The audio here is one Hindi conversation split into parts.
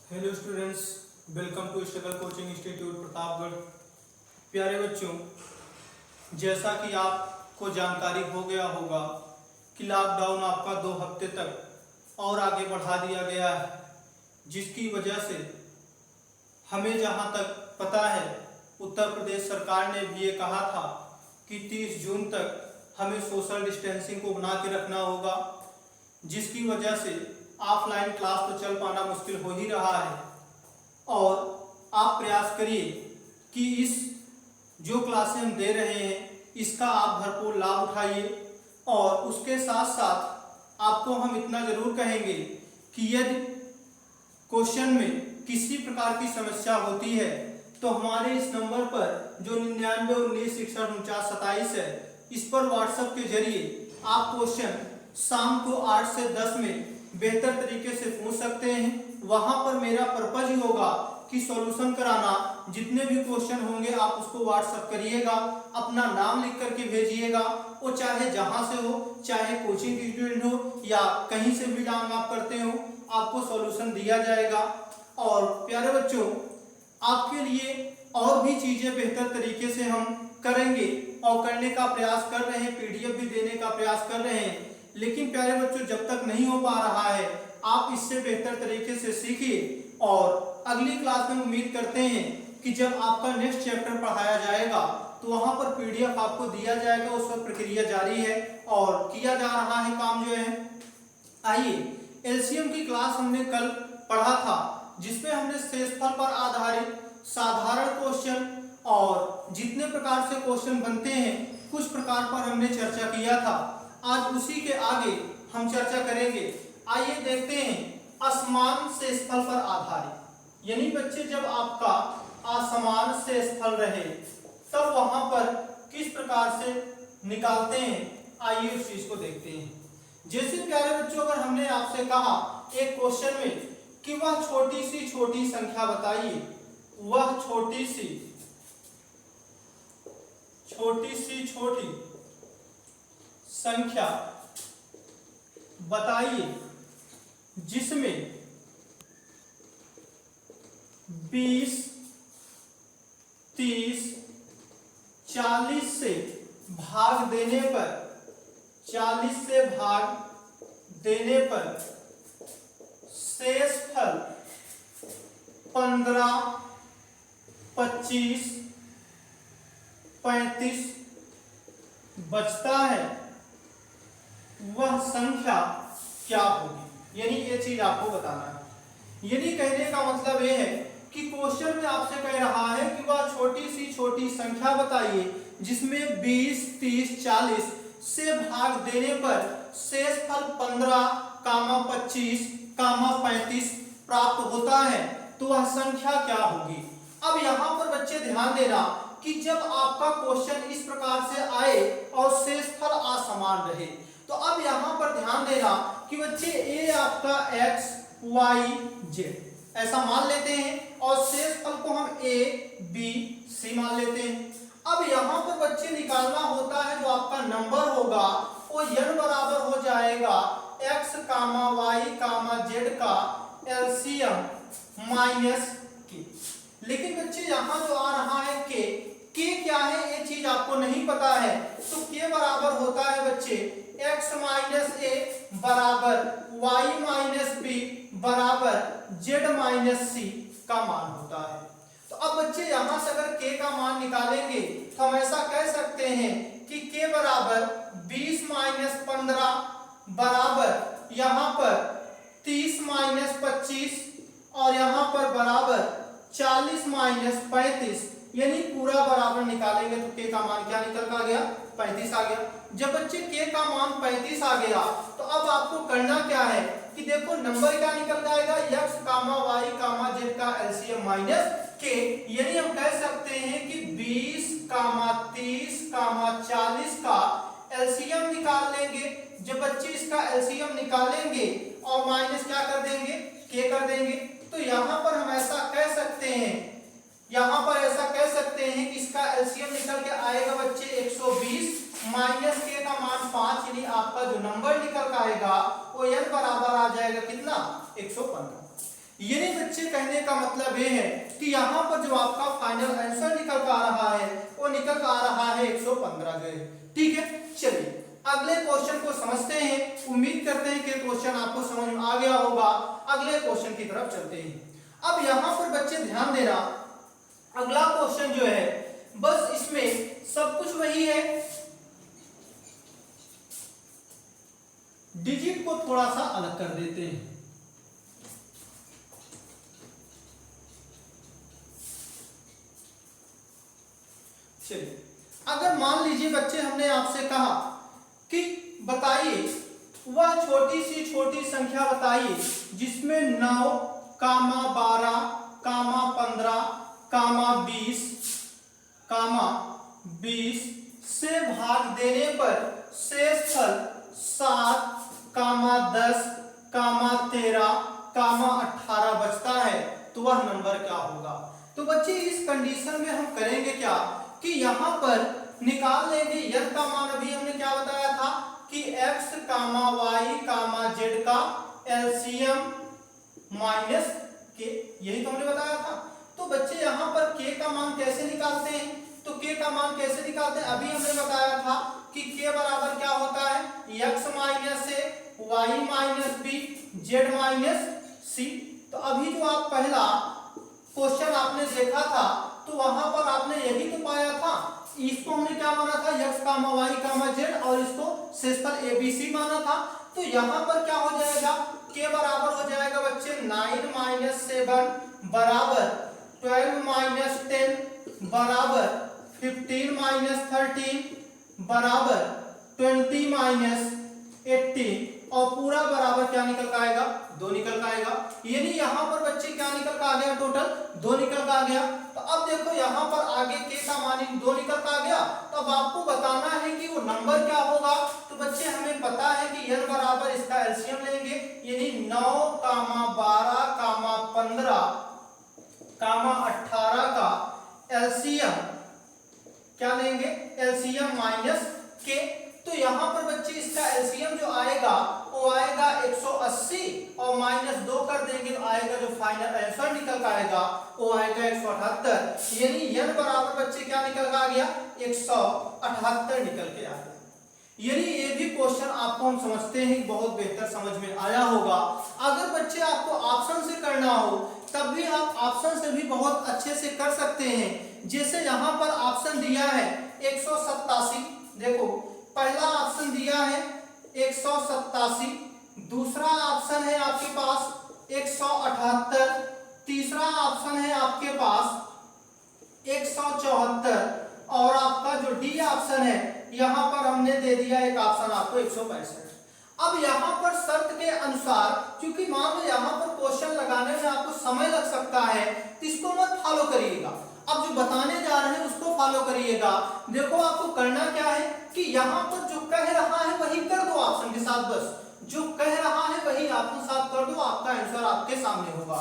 Hello students, welcome to struggle coaching institute Pratapgarh. प्यारे बच्चों, जैसा कि आपको जानकारी हो गया होगा कि लॉकडाउन आपका 2 हफ्ते तक और आगे बढ़ा दिया गया है, जिसकी वजह से हमें जहां तक पता है उत्तर प्रदेश सरकार ने भी ये कहा था कि 30 जून तक हमें सोशल डिस्टेंसिंग को बना के रखना होगा, जिसकी वजह से ऑफलाइन क्लास तो चल पाना मुश्किल हो ही रहा है। और आप प्रयास करिए कि इस जो क्लासें हम दे रहे हैं इसका आप भरपूर लाभ उठाइए। और उसके साथ साथ आपको हम इतना जरूर कहेंगे कि यदि क्वेश्चन में किसी प्रकार की समस्या होती है तो हमारे इस नंबर पर जो 9919614927 है, इस पर व्हाट्सएप के जरिए आप क्वेश्चन शाम को 8 से 10 में बेहतर तरीके से पूछ सकते हैं। वहां पर मेरा पर्पज ही होगा कि सॉल्यूशन कराना। जितने भी क्वेश्चन होंगे आप उसको व्हाट्सएप करिएगा, अपना नाम लिख करके भेजिएगा। वो चाहे जहां से हो, चाहे कोचिंग स्टूडेंट हो या कहीं से भी काम आप करते हो, आपको सॉल्यूशन दिया जाएगा। और प्यारे बच्चों, आपके लिए और भी चीजें बेहतर तरीके से हम करेंगे और करने का प्रयास कर रहे हैं, पीडीएफ भी देने का प्रयास कर रहे हैं। लेकिन प्यारे बच्चों, जब तक नहीं हो पा रहा है आप इससे बेहतर तरीके से सीखिए। और अगली क्लास में उम्मीद करते हैं कि जब आपका नेक्स्ट चैप्टर पढ़ाया जाएगा तो वहां पर पीडीएफ आपको दिया जाएगा। उस पर प्रक्रिया जारी है और किया जा रहा है काम जो है। आइए, एलसीएम की क्लास हमने कल पढ़ा था, जिसमें हमने शेषफल पर आधारित साधारण क्वेश्चन और जितने प्रकार से क्वेश्चन बनते हैं कुछ प्रकार पर हमने चर्चा किया था। आज उसी के आगे हम चर्चा करेंगे। आइए देखते हैं असमान शेषफल पर आधारित, यानी बच्चे जब आपका असमान शेषफल रहे तब वहां पर किस प्रकार से निकालते हैं। आइए उस चीज को देखते हैं। जैसे प्यारे बच्चों, अगर हमने आपसे कहा एक क्वेश्चन में कि वह छोटी सी संख्या बताइए, वह छोटी सी संख्या बताइए जिसमें 20, 30, 40 से भाग देने पर शेषफल 15, 25, 35 बचता है, वह संख्या क्या होगी। यानी ये चीज आपको बताना है। यानी कहने का मतलब ये है कि क्वेश्चन में आपसे कह रहा है कि वह छोटी संख्या बताइए जिसमें 20, 30, 40 से भाग देने पर शेषफल 15, 25, 35 प्राप्त होता है, तो वह संख्या क्या होगी। अब यहाँ पर बच्चे ध्यान देना कि जब आपका क्वेश्चन इस प्रकार से आए और शेषफल असमान रहे, तो अब यहां पर ध्यान देना कि बच्चे ए आपका x, y, z ऐसा मान लेते हैं और शेषफल को हम a, b, c मान लेते हैं। अब यहां पर बच्चे निकालना होता है, जो आपका नंबर होगा वो n बराबर हो जाएगा x, y, z का एलसीएम माइनस k। लेकिन बच्चे यहाँ जो आ रहा है k क्या है ये चीज आपको नहीं पता है, तो k बराबर होता है बच्चे x माइनस a बराबर y माइनस b बराबर z माइनस c का मान होता है। तो अब बच्चे यहां से अगर k का मान निकालेंगे तो हम ऐसा कह सकते हैं कि k बराबर 20 माइनस 15 बराबर यहां पर 30 माइनस 25 और यहां पर बराबर 40 माइनस 35, यानी पूरा बराबर निकालेंगे तो k का मान क्या निकल कर गया, 35 आ गया। जब बच्चे k का मान 35 आ गया तो अब आपको करना क्या है कि देखो नंबर क्या निकल जाएगा, x, y, z का एलसीएम माइनस k। यानी हम कह सकते हैं कि 20, 30, 40 का एलसीएम निकाल लेंगे। जब बच्चे इसका एलसीएम निकालेंगे और माइनस क्या कर देंगे, k कर देंगे, तो यहाँ पर हम ऐसा कह सकते हैं कि इसका एलसीएम निकल के आएगा बच्चे 120 माइनस k का मान 5, यानी आपका जो नंबर निकल के आएगा वो n बराबर आ जाएगा कितना, 115। यानी बच्चे कहने का मतलब ये है कि यहाँ पर जो आपका फाइनल आंसर निकल कर आ रहा है वो निकल कर आ रहा है 115 जो है। ठीक है, चलिए अगले क्वेश्चन को समझते हैं। उम्मीद करते हैं कि क्वेश्चन आपको समझ में आ गया होगा। अगले क्वेश्चन की तरफ चलते हैं। अब यहाँ पर बच्चे ध्यान देना, अगला क्वेश्चन जो है बस इसमें सब कुछ वही है, डिजिट को थोड़ा सा अलग कर देते हैं। चलिए, अगर मान लीजिए बच्चे हमने आपसे कहा कि बताइए वह छोटी संख्या बताइए जिसमें 9, 12, 15, 20 से भाग देने पर शेष फल 7, 10, 13, 18 बचता है तो वह नंबर क्या होगा। तो बच्चे इस कंडीशन में हम करेंगे क्या कि यहाँ पर निकाल लेंगे यह का मान। अभी हमने क्या बताया था कि x, y, z का एलसीएम माइनस k, यही तो हमने बताया था। तो बच्चे यहाँ पर k का मान कैसे निकालते हैं, तो k का मान कैसे निकालते हैं अभी हमने बताया था कि k बराबर क्या होता है x minus a, y minus b, z minus c। तो अभी जो आप पहला क्वेश्चन आपने देखा था तो वहां पर आपने यही तो पाया था, इसको हमने क्या माना था x, y, z और इसको शेषफल abc माना था। तो यहाँ पर क्या हो जाएगा k बराबर हो जाएगा बच्चे 9 - 7 बराबर 12 - 10 बराबर 15 - 13 बराबर 20 - 18 और पूरा बराबर क्या निकल का आएगा 2 निकल का आएगा। यानी यहाँ पर बच्चे क्या निकल का आ गया टोटल 2 निकल का आ गया। तो अब देखो यहाँ पर आगे k का मान 2 निकल का आ गया। तो अब आपको बताना है कि वो नंबर क्या होगा। तो बच्चे हमें पता है कि n बराबर इसका एलसीएम लेंगे, यानी 9, 12, 15, 18 का एलसीएम क्या लेंगे एलसीएम माइनस k। तो यहाँ पर बच्चे इसका एलसीएम जो आएगा वो आएगा 180 और -2 कर देंगे तो आएगा जो फाइनल आंसर निकल का आएगा वो आएगा 178। यानी n बराबर बच्चे क्या निकल का आ गया 178 निकल के आ गया। यानी ये भी क्वेश्चन आपको हम समझते हैं बहुत बेहतर समझ में आया होगा। अगर बच्चे आपको ऑप्शन से करना हो तब भी आप ऑप्शन से भी बहुत अच्छे से कर सकते हैं। जैसे यहाँ पर ऑप्शन दिया है 187, देखो पहला ऑप्शन दिया है 187, दूसरा ऑप्शन है आपके पास 178, तीसरा ऑप्शन है आपके पास 174 और आपका जो डी ऑप्शन है यहाँ पर हमने दे दिया एक ऑप्शन आपको 165। अब यहाँ पर शर्त के अनुसार, क्योंकि मान लो यहाँ पर क्वेश्चन लगाने में आपको समय लग सकता है तो इसको मत फॉलो करिएगा। अब जो बताने जा रहे हैं उसको फॉलो करिएगा। देखो आपको करना क्या है कि यहाँ पर जो कह रहा है वही कर दो ऑप्शन के साथ, बस जो कह रहा है वही ऑप्शन साथ कर दो, आपका आंसर आपके सामने होगा।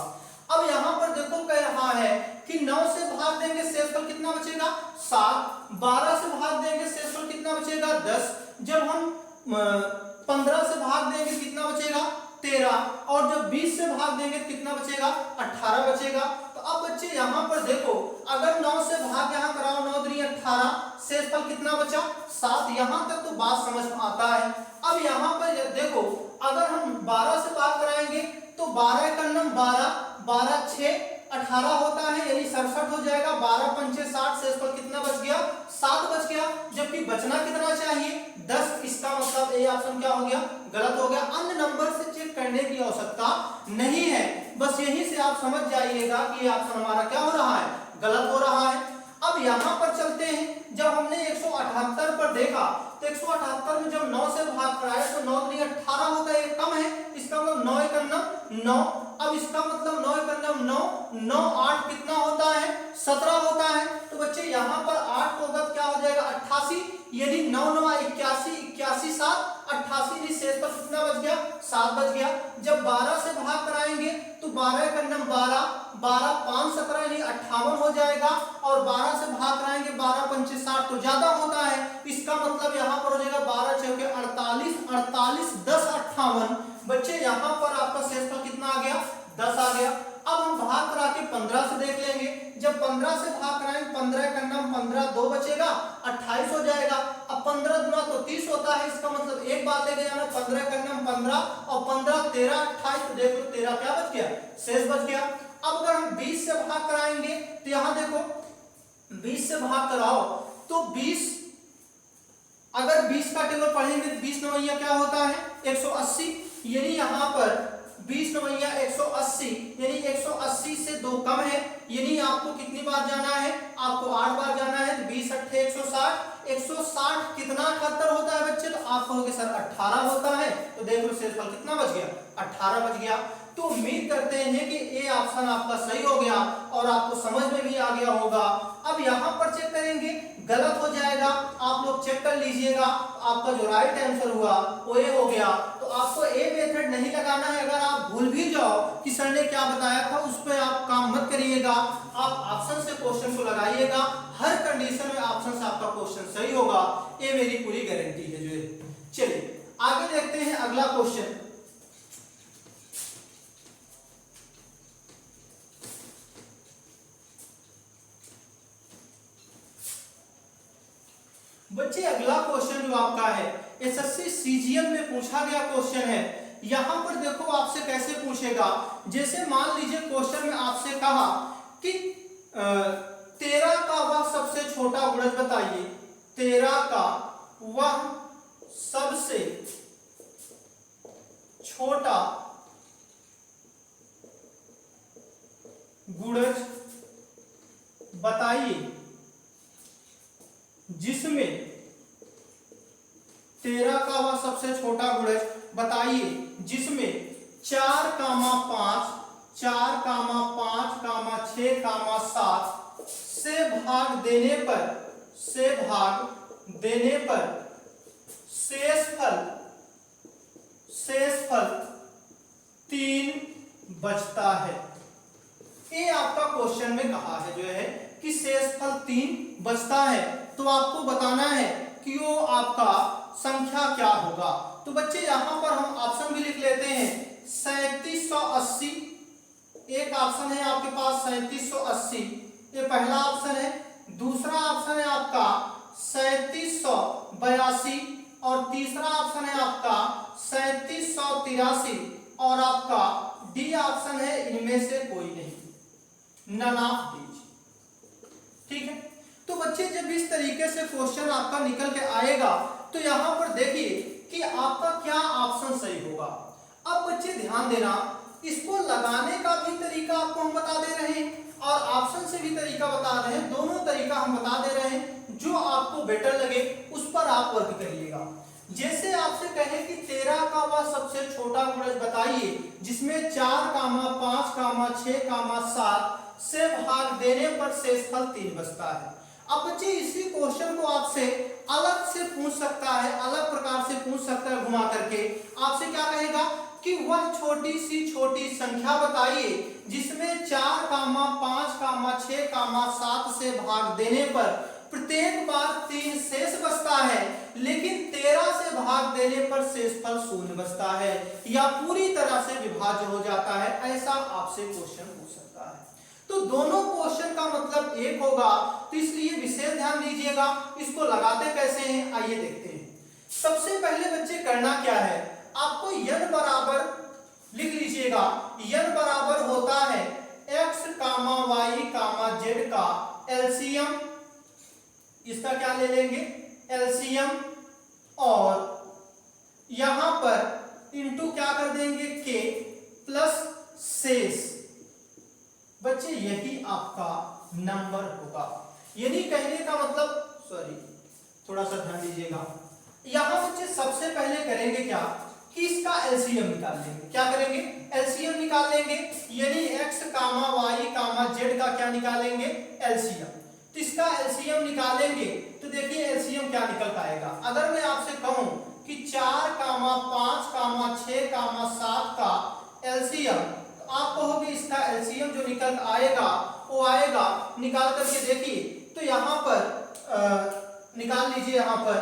अब यहाँ पर देखो कह रहा है कि 9 से भाग देंगे शेषफल कितना बचेगा 7, 12 से भाग देंगे शेषफल कितना बचेगा 10, जब हम 15 से भाग देंगे कितना बचेगा 13 और जब 20 से भाग देंगे कितना बचेगा 18 बचेगा। तो अब बच्चे यहाँ पर देखो अगर 9 से भाग यहाँ कराओ 9 दूनी 18, शेषफल कितना बचा 7। यहाँ तक तो बात समझ में आता है। अब यहाँ पर देखो अगर हम 12 से भाग कराएंगे तो 12 का नम 12, 12 6 18 होता है यानी 67 हो जाएगा। 12 पंचे 60, शेषफल कितना बच गया 7 बच गया, जबकि बचना कितना चाहिए 10। इसका मतलब ए ऑप्शन क्या हो गया गलत हो गया। अन्य नंबर से चेक करने की आवश्यकता नहीं है, बस यहीं से आप समझ जाइएगा कि ये ऑप्शन हमारा क्या हो रहा है गलत हो रहा है। अब यहाँ पर चलते हैं, जब हमने 178 पर देखा तो 178 में जब 9 से भाग कराया तो 9 दूनी 18 होता है, कम है, इसका मतलब 9 एक 9। अब इसका मतलब 9 एक 9, 9 8 कितना होता है 17 होता है। तो बच्चे यहाँ पर 8 होगा क्या हो जाएगा 88, यदि 9 9 81, 81 7 88, शेष पर कितना बच गया 7 बच गया। जब 12 से भाग कराएंगे तो 12 का नम 12, 12 5 17 यानी 58 हो जाएगा और 12 से भाग कराएंगे 12 पंचे 60 तो ज्यादा होता है। इसका मतलब यहाँ पर हो जाएगा 12 6 के 48, 48 10 58। बच्चे यहाँ पर आपका शेषफल कितना आ गया 10 आ गया। 15 2 बचेगा 28 हो जाएगा। अब 15 दूना तो 30 होता है, इसका मतलब एक बार लेके जाना 15 करने में 15 और 15 13 28, तो देखो 13 क्या बच गया, शेष बच गया। अब अगर हम 20 से भाग कराएंगे तो यहाँ देखो 20 से भाग कराओ तो 20, अगर 20 का टेबल पढ़ेंगे तो 20 नवैया क्या होता है 180, यानी यहाँ पर 20 नवैया 180, यानी 180 से 2 कम है, यानी आपको कितनी बार जाना है, आपको 8 बार जाना है। तो 20 अट्ठे 160, 160 कितना 78 होता है बच्चे, तो आप कहोगे सर 18 होता है, तो देख लो शेषफल कितना बच गया, 18 बच गया। तो उम्मीद करते हैं कि ए ऑप्शन आपका सही हो गया और आपको समझ में भी आ गया होगा। अब यहाँ पर चेक करेंगे, गलत हो जाएगा, आप लोग चेक कर लीजिएगा। आपका जो राइट आंसर हुआ वो ए हो गया। तो आपको ए मेथड नहीं लगाना है। अगर आप भूल भी जाओ कि सर ने क्या बताया था, उस पर आप काम मत करिएगा, आप ऑप्शन से क्वेश्चन को लगाइएगा। हर कंडीशन में ऑप्शन से आपका क्वेश्चन सही होगा, ये मेरी पूरी गारंटी है जो है। चलिए आगे देखते हैं अगला क्वेश्चन। बच्चे अगला क्वेश्चन जो आपका है एसएससी सीजीएल में पूछा गया क्वेश्चन है। यहां पर देखो आपसे कैसे पूछेगा, जैसे मान लीजिए क्वेश्चन में आपसे कहा कि 13 का वह सबसे छोटा गुणज बताइए, 13 का वह सबसे छोटा गुणज बताइए जिसमें 13 का वह सबसे छोटा गुणज बताइए जिसमें 4, 5, 4, 5, 6, 7 से भाग देने पर शेषफल 3 बचता है। ये आपका क्वेश्चन में कहा है जो है कि शेषफल 3 बचता है, तो आपको बताना है कि वो आपका संख्या क्या होगा। तो बच्चे यहां पर हम ऑप्शन भी लिख लेते हैं 3780, एक ऑप्शन है आपके पास 3780, ये पहला ऑप्शन है। दूसरा ऑप्शन है आपका 3782 और तीसरा ऑप्शन है आपका 3783 और आपका डी ऑप्शन है इनमें से कोई नहीं, नन ऑफ दीज। ठीक है, तो बच्चे जब इस तरीके से क्वेश्चन आपका निकल के आएगा तो यहां पर देखिए कि आपका क्या ऑप्शन सही होगा। अब बच्चे ध्यान देना, इसको लगाने का भी तरीका आपको हम बता दे रहे हैं और ऑप्शन से भी तरीका बता रहे हैं, दोनों तरीका हम बता दे रहे हैं। जो आपको बेटर लगे उस पर आप वर्क करिएगा। जैसे आपसे कहे कि 13 का वह सबसे छोटा गुणज बताइए जिसमें 4, 5, 6, 7 से भाग देने पर शेषफल 3 बचता है। अब बच्चे इसी क्वेश्चन को आपसे अलग से पूछ सकता है, अलग प्रकार से पूछ सकता है घुमा करके। आपसे क्या कहेगा कि वह छोटी सी छोटी संख्या बताइए जिसमें 4, 5, 6, 7 से भाग देने पर प्रत्येक बार 3 शेष बचता है, लेकिन 13 से भाग देने पर शेषफल 0 बचता है या पूरी तरह से विभाज्य हो जाता है। ऐसा आपसे क्वेश्चन पूछ सकता है। तो दोनों क्वेश्चन का मतलब एक होगा, तो इसलिए विशेष ध्यान दीजिएगा। इसको लगाते कैसे हैं आइए देखते हैं। सबसे पहले बच्चे करना क्या है, आपको n बराबर लिख लीजिएगा। n बराबर होता है x, y, z का एलसीएम, इसका क्या ले लेंगे एलसीएम, और यहां पर इंटू क्या कर देंगे k प्लस शेष। बच्चे यही आपका नंबर होगा, यानी कहने का मतलब, सॉरी थोड़ा सा ध्यान दीजिएगा। यहां बच्चे सबसे पहले करेंगे क्या कि इसका एलसीएम निकाल लेंगे। क्या करेंगे एलसीएम निकाल लेंगे, यानी x, y, z का क्या निकालेंगे एलसीएम। तो इसका एलसीएम निकालेंगे तो देखिए एलसीएम क्या निकल पाएगा। अगर मैं आपसे कहूं कि 4, 5, 6, 7 का एलसीएम, तो आप कहोगे इसका एलसीएम जो निकल आएगा वो आएगा, निकाल करके देखिए तो यहाँ पर निकाल लीजिए। यहाँ पर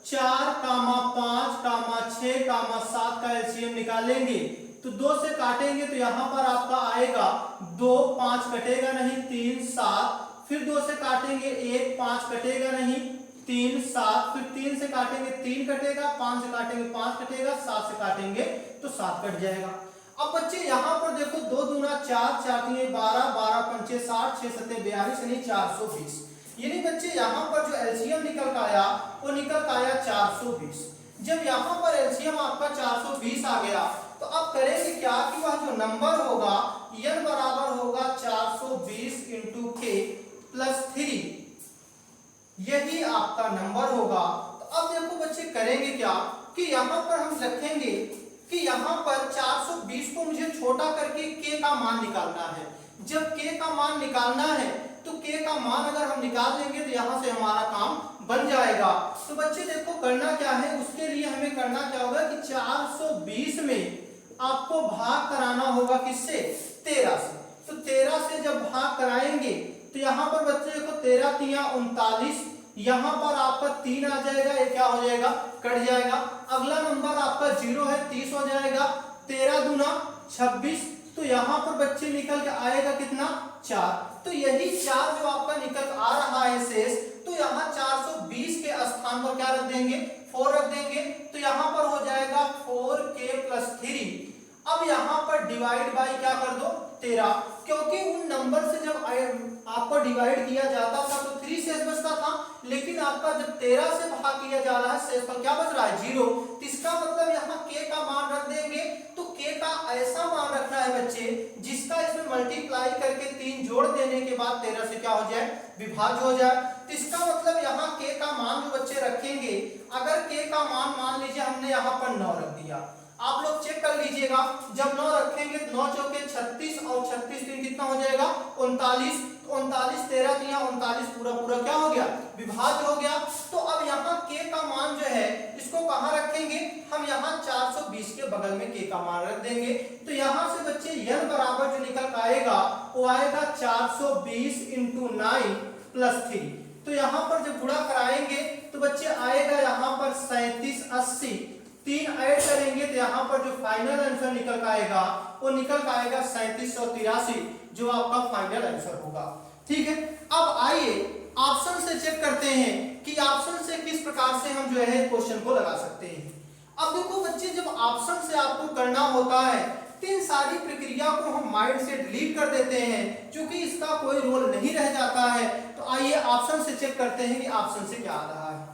4, 5, 6, 7 का एलसीएम निकालेंगे तो 2 से काटेंगे तो यहाँ पर आपका आएगा 2, 5 कटेगा नहीं 3, 7, फिर 2 से काटेंगे 1, 5 कटेगा नहीं, 3, 7, फिर 3 से काटेंगे 3 कटेगा, 5 से काटेंगे 5 कटेगा, 7 से काटेंगे तो 7 कट जाएगा। अब बच्चे यहाँ पर देखो 2 दूना 4, 4 3 12, 12 पंचे 60, 6 7 42 यानी 420। यानी बच्चे यहाँ पर जो एलसीएम निकल का आया वो निकल का आया 420। जब यहाँ पर एलसीएम आपका 420 आ गया तो अब करेंगे क्या कि वह जो नंबर होगा n बराबर होगा 420 इंटू के प्लस 3, यही आपका नंबर होगा। तो अब देखो बच्चे करेंगे क्या कि यहाँ पर हम रखेंगे कि यहाँ पर 420 को मुझे छोटा करके k का मान निकालना है। जब k का मान निकालना है तो k का मान अगर हम निकाल लेंगे तो यहाँ से हमारा काम बन जाएगा। तो बच्चे देखो करना क्या है, उसके लिए हमें करना क्या होगा कि 420 में आपको भाग कराना होगा किससे, 13 से। तो 13 से जब भाग कराएंगे तो यहाँ पर बच्चे देखो 13 तिया 39, यहाँ पर आपका 3 आ जाएगा, ये क्या हो जाएगा, कट जाएगा। अगला नंबर आपका 0 है, 30 हो जाएगा, 13 दूना 26, तो यहाँ पर बच्चे निकल के आएगा कितना, 4। तो यही 4 जो आपका निकल आ रहा है शेष, तो यहाँ 420 के स्थान पर क्या रख देंगे, 4 रख देंगे। तो यहाँ पर हो जाएगा 4k प्लस 3। अब यहाँ पर डिवाइड बाई क्या कर दो, 13, क्योंकि उन नंबर से जब आपको डिवाइड किया जाता था तो 3 शेष बचता था, लेकिन आपका जब 13 से भाग किया जा रहा है शेष पर क्या बच रहा है, 0। तो इसका मतलब यहाँ k का मान रख देंगे। तो k का ऐसा मान रखना है बच्चे जिसका इसमें मल्टीप्लाई करके 3 जोड़ देने के बाद 13 से क्या हो जाए, विभाज्य हो जाए। तो इसका मतलब यहाँ k का मान जो बच्चे रखेंगे, अगर k का मान लीजिए हमने यहाँ पर 9 रख दिया, आप लोग चेक कर लीजिएगा, जब 9 रखेंगे तो 9 चौके 36 और 36 3 कितना हो जाएगा, 39। 39 13 तिया 39 पूरा पूरा क्या हो गया, विभाज्य हो गया। तो अब यहाँ k का मान जो है इसको कहाँ रखेंगे, हम यहाँ 420 के बगल में k का मान रख देंगे। तो यहाँ से बच्चे n बराबर जो निकल आएगा वो आएगा 420 इंटू 9 प्लस 3। तो यहाँ पर जब गुणा कराएंगे तो बच्चे आएगा यहाँ पर 37 80, 3 ऐड करेंगे तो यहाँ पर जो फाइनल आंसर निकल का आएगा वो निकल का आएगा 3783, जो आपका फाइनल आंसर होगा। ठीक है, अब आइए ऑप्शन से चेक करते हैं कि ऑप्शन से किस प्रकार से हम जो है क्वेश्चन को लगा सकते हैं। अब देखो बच्चे, जब ऑप्शन से आपको करना होता है तो इन सारी प्रक्रिया को हम माइंड से डिलीट कर देते हैं, क्योंकि इसका कोई रोल नहीं रह जाता है। तो आइए ऑप्शन से चेक करते हैं कि ऑप्शन से क्या आ रहा है।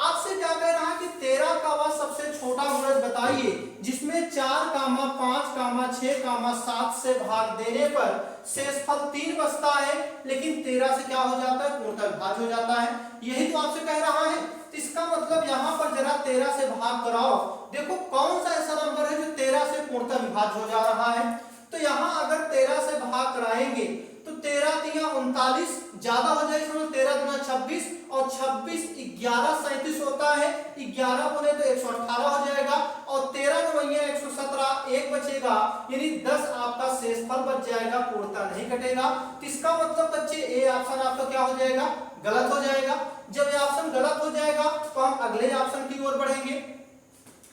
आपसे क्या कह रहा है कि 13 का वह सबसे छोटा गुणज बताइए जिसमें 4, 5, 6, 7 से भाग देने पर शेषफल 3 बचता है, लेकिन 13 से क्या हो जाता है, पूर्णतः विभाज्य हो जाता है। यही तो आपसे कह रहा है। तो इसका मतलब यहाँ पर जरा 13 से भाग कराओ, देखो कौन सा ऐसा नंबर है जो 13 से पूर्णतः विभाज्य हो जा रहा है। तो यहाँ अगर 13 से भाग कराएंगे तो 13 तिया 39 ज्यादा हो जाएगा, 13 दूना 26 और 26 11 37 होता है, 11 बोले तो 118 हो जाएगा और 13 नवैया 117, 1 बचेगा, यानी 10 आपका शेषफल बच जाएगा, पूर्णतः नहीं कटेगा। तो इसका मतलब बच्चे ए ऑप्शन आपका क्या हो जाएगा, गलत हो जाएगा। जब ये ऑप्शन गलत हो जाएगा तो हम अगले ऑप्शन की ओर बढ़ेंगे।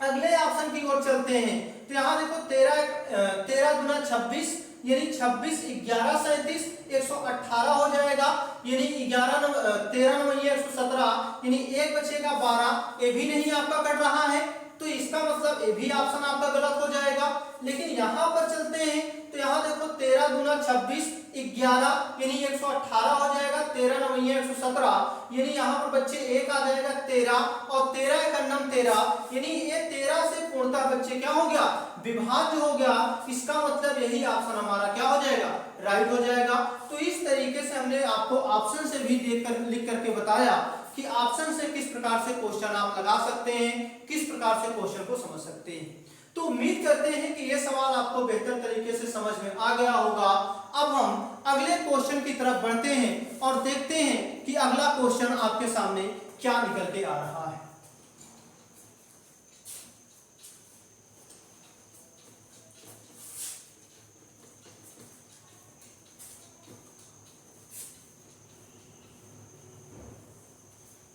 अगले ऑप्शन की ओर चलते हैं। तो यहाँ देखो 13 दूना 26 यानी 26 11 37 118 हो जाएगा, यानी 13 नवैया 117, यानी 1 बचेगा 12, ये भी नहीं आपका कट रहा है। तो इसका मतलब ये भी ऑप्शन आपका गलत हो जाएगा। लेकिन यहाँ पर चलते हैं तो यहाँ देखो 13 दूना 26 11 यानी 118 हो जाएगा, 13 नवैया 117, यानी यहाँ पर बच्चे 1 आ जाएगा 13 और 13 एक अन्नम 13, यानी ये 13 से पूर्णतः बच्चे क्या हो गया, विभाज्य हो गया। इसका मतलब यही ऑप्शन हमारा क्या हो जाएगा, राइट हो जाएगा। तो इस तरीके से हमने आपको ऑप्शन से भी लिख करके बताया कि ऑप्शन से किस प्रकार से क्वेश्चन आप लगा सकते हैं, किस प्रकार से क्वेश्चन को समझ सकते हैं। तो उम्मीद करते हैं कि यह सवाल आपको बेहतर तरीके से समझ में आ गया होगा। अब हम अगले क्वेश्चन की तरफ बढ़ते हैं और देखते हैं कि अगला क्वेश्चन आपके सामने क्या निकल के आ रहा है।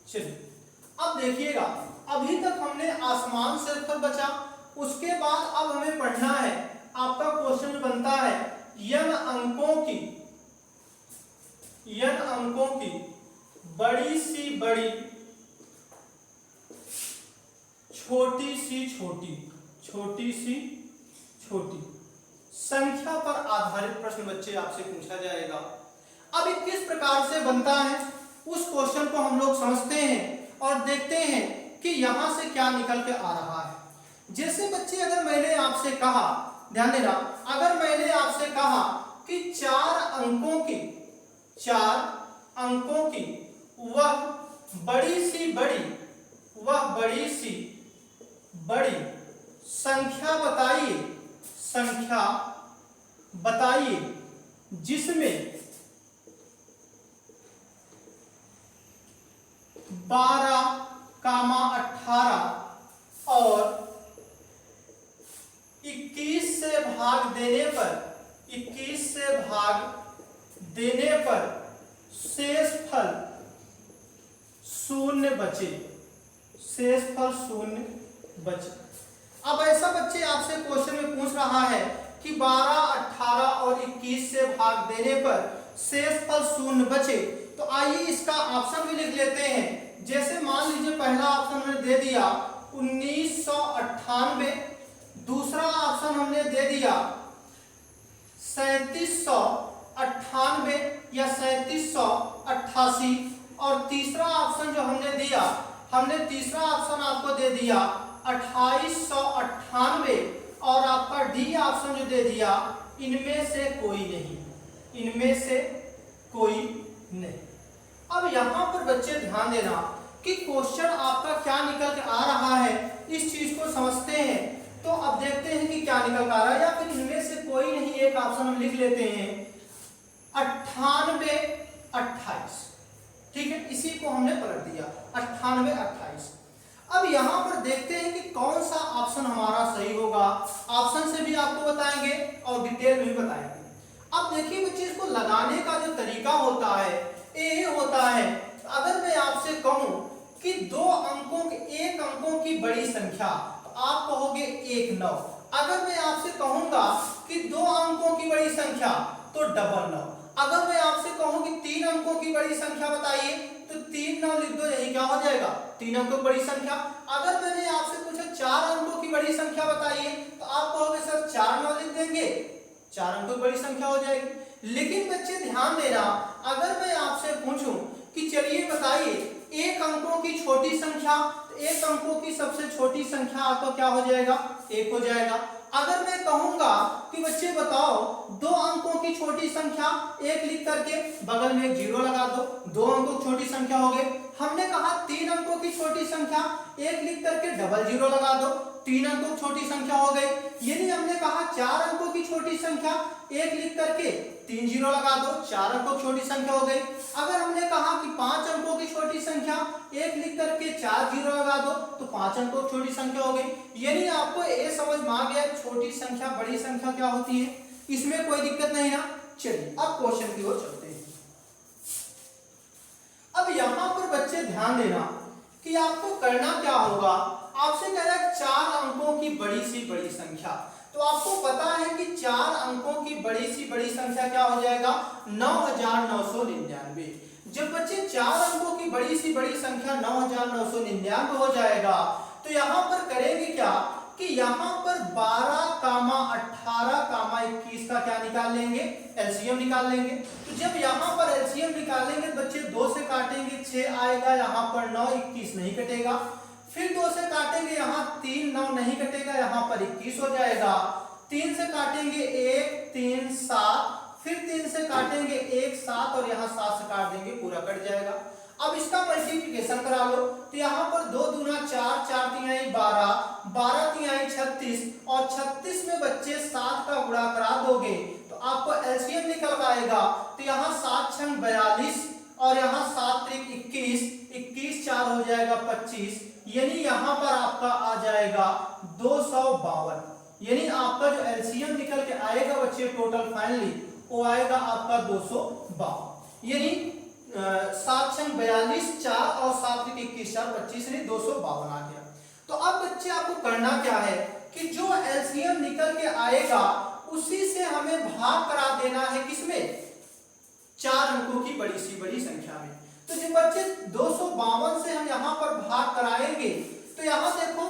चलिए अब देखिएगा, अभी तक हमने आसमान शेषफल बचा, उसके बाद अब हमें पढ़ना है, आपका क्वेश्चन बनता है n अंकों की n अंकों की बड़ी सी बड़ी छोटी सी छोटी छोटी सी छोटी संख्या पर आधारित प्रश्न बच्चे आपसे पूछा जाएगा। अब ये किस प्रकार से बनता है उस क्वेश्चन को हम लोग समझते हैं और देखते हैं कि यहां से क्या निकल के आ रहा है। जैसे बच्चे अगर मैंने आपसे कहा, ध्यान देना, अगर मैंने आपसे कहा कि चार अंकों की वह बड़ी सी बड़ी संख्या बताइए जिसमें 12, 18 और 21 से भाग देने पर शेष फल शून्य बचे। अब ऐसा बच्चे आपसे क्वेश्चन में पूछ रहा है कि 12, 18 और 21 से भाग देने पर शेष फल शून्य बचे, तो आइए इसका ऑप्शन भी लिख लेते हैं। जैसे मान लीजिए पहला ऑप्शन हमने दे दिया 1998, दूसरा ऑप्शन हमने दे दिया 3798 या 3788 और तीसरा ऑप्शन जो हमने तीसरा ऑप्शन आपको दे दिया 2898 और आपका डी ऑप्शन जो दे दिया इनमें से कोई नहीं। अब यहां पर बच्चे ध्यान देना कि क्वेश्चन आपका क्या निकल के आ रहा है, इस चीज को समझते हैं तो अब देखते हैं कि क्या निकल कर आ रहा है। या फिर इनमें से कोई नहीं, एक ऑप्शन हम लिख लेते हैं 98 28, ठीक है, इसी को हमने पलट दिया 98 28। अब यहां पर देखते हैं कि कौन सा ऑप्शन हमारा सही होगा। ऑप्शन से भी आपको बताएंगे और डिटेल में भी बताएंगे। अब देखिए बच्चे, इसको लगाने का जो तरीका होता है ये होता है, अगर मैं आपसे कहूं कि एक अंकों की बड़ी संख्या, तो आप कहोगे 1 9। अगर मैं आपसे कहूंगा कि 2 अंकों की बड़ी संख्या, तो 9। अगर मैं आपसे कहूं कि 3 अंकों की बड़ी संख्या बताइए, तो 3 9 लिख दो, यही क्या हो जाएगा 3 अंकों की बड़ी संख्या। अगर मैंने आपसे पूछा 4 अंकों की बड़ी संख्या बताइए, तो आप कहोगे सर 4 9 लिख देंगे, 4 अंकों की बड़ी संख्या हो जाएगी। लेकिन बच्चे ध्यान देना, अगर मैं आपसे पूछूं कि चलिए बताइए 1 अंकों की छोटी संख्या, तो 1 अंकों की सबसे छोटी संख्या आपका क्या हो जाएगा 1 हो जाएगा। अगर मैं कहूंगा कि बच्चे बताओ 2 अंकों की छोटी संख्या, 1 लिख करके बगल में एक 0 लगा दो, 2 अंकों की छोटी संख्या हो गई। हमने कहा 3 अंकों की छोटी संख्या, 1 लिख करके डबल 0 लगा दो, 3 अंकों की छोटी संख्या हो गई। यानी हमने कहा 4 अंकों की छोटी संख्या, 1 लिख करके 3 0 लगा दो, 4 अंकों की छोटी संख्या हो गई। अगर हमने कहा कि 5 अंकों की छोटी संख्या, 1 लिख करके 4 0 लगा दो, तो 5 अंकों की छोटी संख्या हो गई। यानी आपको ये समझ में आ गया छोटी संख्या बड़ी संख्या क्या होती है, इसमें कोई दिक्कत नहीं ना। चलिए अब क्वेश्चन की ओर चलते हैं। अब यहां पर बच्चे ध्यान देना कि आपको करना क्या होगा। आपसे कह रहा है 4 अंकों की बड़ी सी बड़ी संख्या, तो आपको पता है कि 4 अंकों की बड़ी सी बड़ी संख्या क्या हो जाएगा 9999। जब बच्चे 4 अंकों की बड़ी सी बड़ी संख्या 9999 हो जाएगा, तो यहां पर करेंगे क्या कि यहां पर 12, 18, 21 का क्या निकाल लेंगे, एलसीएम निकाल लेंगे। तो जब यहां पर एलसीएम निकालेंगे बच्चे 2 से काटेंगे 6 आएगा, यहां पर 9 21 नहीं कटेगा। फिर 2 से काटेंगे, यहाँ 3 9 नहीं कटेगा, यहाँ पर 21 हो जाएगा। 3 से काटेंगे 1 3 7, फिर 3 से काटेंगे 1 7 और यहाँ 7 से काट देंगे, पूरा कट जाएगा। अब इसका मल्टीप्लिकेशन करा लो, तो यहाँ पर 2 दूना 4, 4 तिहाई 12, 12 तिहाई 36 और 36 में बच्चे 7 का गुणा करा दोगे तो आपको एलसीएम निकल आएगा। तो यहाँ 7 छंग 42 और यहाँ 7 त्रिक 21, 21 4 हो जाएगा 25, यानी यहाँ पर आपका आ जाएगा 252। यानी आपका जो एलसीएम निकल के आएगा बच्चे टोटल फाइनली वो आएगा आपका 252। यानी 7 छंग 42 4 और 7 त्रिक 21 4 25, यानी 252 आ गया। तो अब बच्चे आपको करना क्या है कि जो एलसीएम निकल के आएगा उसी से हमें भाग करा देना है, किसमें 4 अंकों की बड़ी सी बड़ी संख्या में। तो जब बच्चे 252 से हम यहाँ पर भाग कराएंगे तो यहाँ देखो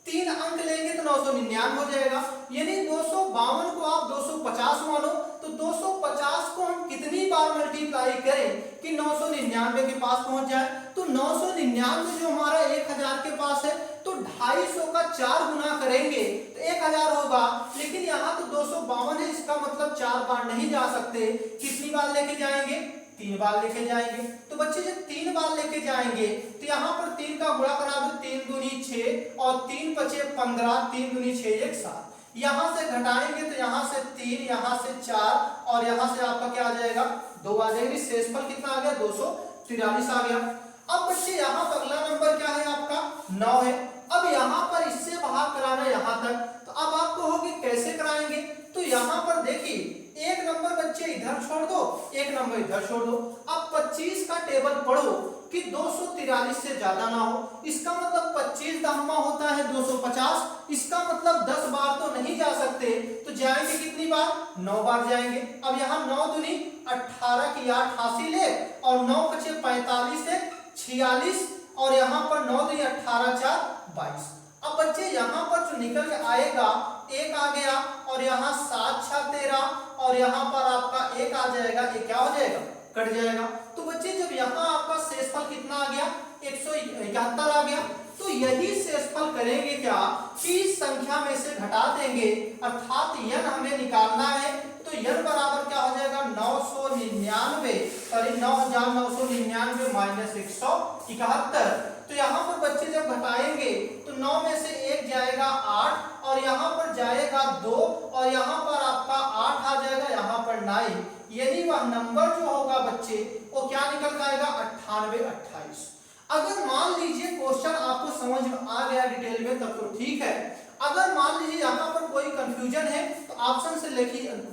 3 अंक लेंगे तो 999 हो जाएगा, यानी 252 को आप 250 मानो तो 250 को हम कितनी बार मल्टीप्लाई करें कि 999 के पास पहुंच जाए। तो 999 जो हमारा 1000 के पास है तो 250 का 4 गुना करेंगे तो 1000 होगा, लेकिन यहाँ तो 252 है, इसका मतलब 4 बार नहीं जा सकते। कितनी बार लेके जाएंगे? 3 बार लेके जाएंगे। तो बच्चे जब 3 बार लेके जाएंगे तो यहाँ पर 3 का गुणा करा दो, 3 दूनी 6 और 3 बचे 15, 3 दूनी 6 1 7। यहाँ से घटाएंगे तो यहाँ से 3, यहाँ से 4 और यहाँ से आपका क्या आ जाएगा 2 आ जाएंगे। शेषफल कितना आ गया 243 आ गया। अब बच्चे यहाँ पर अगला नंबर क्या है आपका 9 है। अब यहाँ पर इससे भाग कराना यहाँ तक, तो अब आप कहोगे कैसे कराएंगे? तो यहाँ पर देखिए एक नंबर बच्चे इधर छोड़ दो, एक नंबर इधर छोड़ दो। अब 25 का टेबल पढ़ो कि 243 से ज्यादा ना हो, इसका मतलब 25 दहमा होता है 250, इसका मतलब 10 बार तो नहीं जा सकते, तो जाएंगे कितनी बार 9 बार जाएंगे। अब यहाँ 9 दूनी 18 की 88 ले और 9 बचे 45 है 46 और यहाँ पर 9 दूनी 18 4 22। अब बच्चे यहाँ पर जो निकल के आएगा 1 आ गया और यहाँ 7 6 13 और यहाँ पर आपका 1 आ जाएगा, ये क्या हो जाएगा कट जाएगा। तो बच्चे जब यहाँ आपका शेषफल कितना आ गया 171 आ गया, तो यही शेषफल करेंगे क्या कि इस संख्या में से घटा देंगे, अर्थात n हमें निकालना है। तो n बराबर क्या हो जाएगा 999 सॉरी 9999 माइनस 171। तो यहाँ पर बच्चे जब घटाएंगे तो 9 में से 1 जाएगा 8 और यहाँ पर जाएगा 2 और यहाँ पर आपका 8 आ जाएगा, यहाँ पर 9, यानी वह नंबर जो होगा बच्चे वो क्या निकल आएगा 98 28। अगर मान लीजिए क्वेश्चन आपको समझ में आ गया डिटेल में तब तो ठीक है, अगर मान लीजिए यहाँ पर कोई कंफ्यूजन है तो ऑप्शन से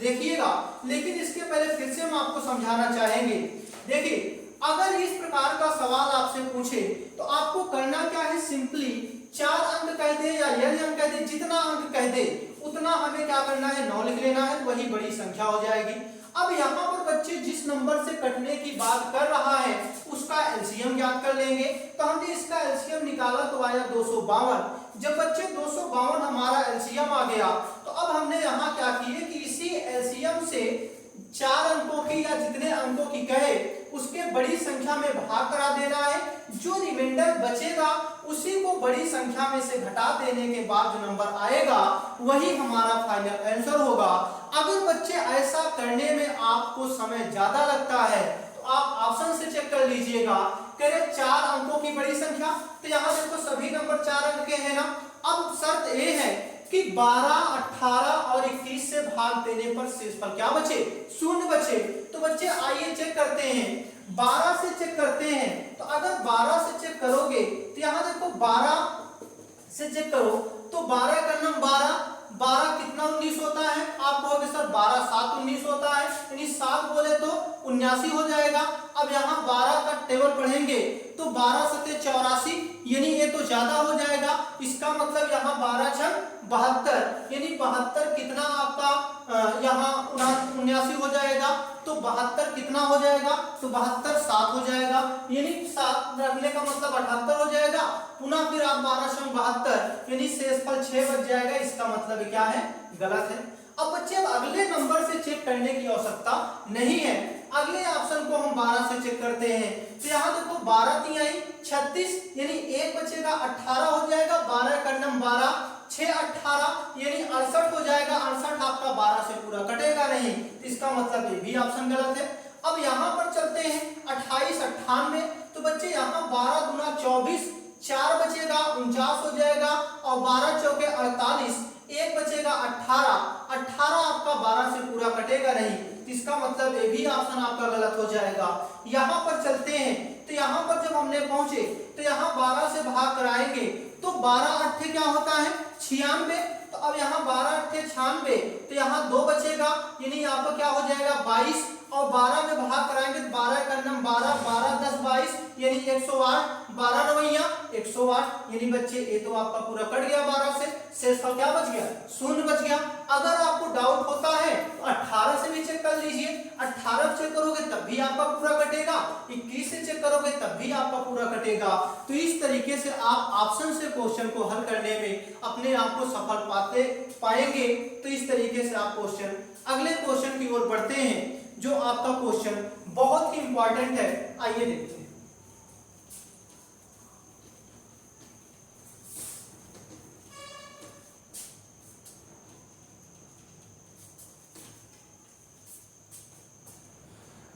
देखिएगा, लेकिन इसके पहले फिर से हम आपको समझाना चाहेंगे। देखिए अगर इस प्रकार का सवाल आपसे पूछे तो आपको करना क्या है, सिंपली 4 अंक कह दे या n अंक कह दे, जितना अंक कह दे उतना हमें क्या करना है 9 लिख लेना है, वही बड़ी संख्या हो जाएगी। अब यहाँ पर बच्चे जिस नंबर से कटने की बात कर रहा है उसका एलसीएम ज्ञात कर लेंगे। तो हमने इसका एलसीएम निकाला तो आया 252। जब बच्चे 252 हमारा एलसीएम आ गया तो अब हमने यहाँ क्या किए कि इसी एलसीएम से 4 अंकों की या जितने अंकों की कहे उसके बड़ी संख्या में भाग करा देना है, जो रिमाइंडर बचेगा उसी को बड़ी संख्या में से घटा देने के बाद जो नंबर आएगा वही हमारा फाइनल आंसर होगा। अगर बच्चे ऐसा करने में आपको समय ज्यादा लगता है तो आप ऑप्शन से चेक कर लीजिएगा, करें 4 अंकों की बड़ी संख्या, तो यहाँ देखो सभी नंबर 4 अंक के हैं ना। अब शर्त ये है कि 12, 18 और 21 से भाग देने पर शेषफल क्या बचे 0 बचे। तो बच्चे आइए चेक करते हैं, 12 से चेक करते हैं। तो अगर 12 से चेक करोगे तो यहाँ देखो 12 से चेक करो तो 12 का नंबर 12 कितना 19 होता है, आप कहोगे सर 12 7 19 होता है, यानी 7 बोले तो 79 हो जाएगा। अब यहाँ 12 का टेबल पढ़ेंगे तो 12 सत्ते 84, यानी ये तो ज्यादा हो जाएगा, इसका मतलब यहाँ 12 छक 72, यानी 72 कितना आपका यहाँ 79 हो जाएगा। तो 72 कितना हो जाएगा, तो 72 7 हो जाएगा, यानी 7 रखने का मतलब 78 हो जाएगा। पुनः फिर आप 12 शून्य 72, यानी शेषफल 6 बच जाएगा, इसका मतलब क्या है गलत है। अब बच्चे अब अगले नंबर से चेक करने की आवश्यकता नहीं है, अगले ऑप्शन को हम 12 से चेक करते हैं। तो यहाँ देखो 12 3 आई 36, यानी 1 बचेगा 18 हो जाएगा, 12 का नंबर 12 6 18 यानी 68 हो जाएगा। 68 आपका 12 से पूरा कटेगा नहीं, इसका मतलब ये भी ऑप्शन गलत है। अब यहाँ पर चलते हैं 28 98, तो बच्चे यहाँ 12 गुना 24, 4 बचेगा 49 हो जाएगा और 12 चौके 48, 1 बचेगा 18, 18 आपका 12 से पूरा कटेगा नहीं, इसका मतलब ये भी ऑप्शन आपका गलत हो जाएगा। यहाँ पर चलते हैं तो यहाँ पर जब हमने पहुंचे तो यहाँ 12 से भाग कराएंगे तो 12 अट्ठे क्या होता है 96, तो अब यहाँ 12 अट्ठे 96, तो यहाँ 2 बचेगा, यानी आपका क्या हो जाएगा 22 और 12 में भाग कराएंगे तो 12 का नंबर 12 12 10 22 यानी 108, 12 नवैया 108 यानी बच्चे ये तो आपका पूरा कट गया 12 से, शेषफल क्या बच गया, शून्य बच गया। अगर आपको डाउट होता है तो 18 से भी चेक कर लीजिए, 18 चेक करोगे तब भी आपका पूरा कटेगा, 21 से चेक करोगे तब भी आपका पूरा कटेगा। तो इस तरीके से आप ऑप्शन से क्वेश्चन को हल करने में अपने आप को सफल पाएंगे। तो इस तरीके से आप क्वेश्चन, अगले क्वेश्चन की ओर बढ़ते हैं जो आपका क्वेश्चन बहुत ही इंपॉर्टेंट है, आइए देखते हैं।